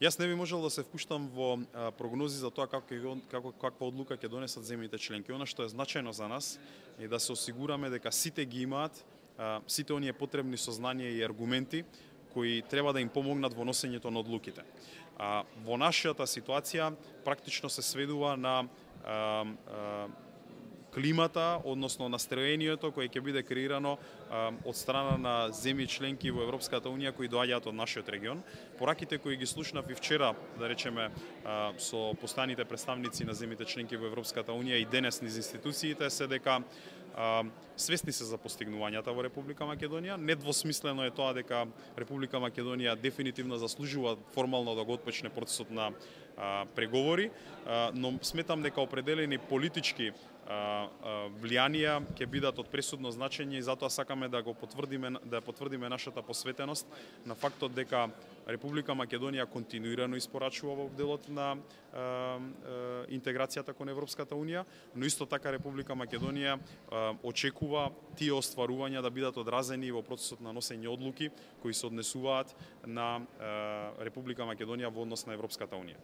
Јас не би можел да се впуштам во прогнози за тоа каква одлука ќе донесат земјите членки. Она што е значајно за нас е да се осигураме дека сите ги имаат сите оние потребни сознанија и аргументи кои треба да им помогнат во носењето на одлуките. Во нашата ситуација практично се сведува на климата, односно настроението кое ќе биде креирано од страна на земји членки во Европската унија кои доаѓаат од нашиот регион. Пораките кои ги слушнав и вчера, да речеме, со постојаните представници на земјите членки во Европската унија и денес низ институциите се дека свесни се за постигнувањата во Република Македонија. Недвосмислено е тоа дека Република Македонија дефинитивно заслужува формално да го отпочне процесот на преговори, но сметам дека определени политички влијанија ќе бидат од пресудно значење и затоа сакаме да потврдиме нашата посветеност на фактот дека Република Македонија континуирано испорачува во делот на интеграцијата кон Европската унија, но исто така Република Македонија очекува тие остварувања да бидат одразени во процесот на носење одлуки кои се однесуваат на Република Македонија во однос на Европската унија.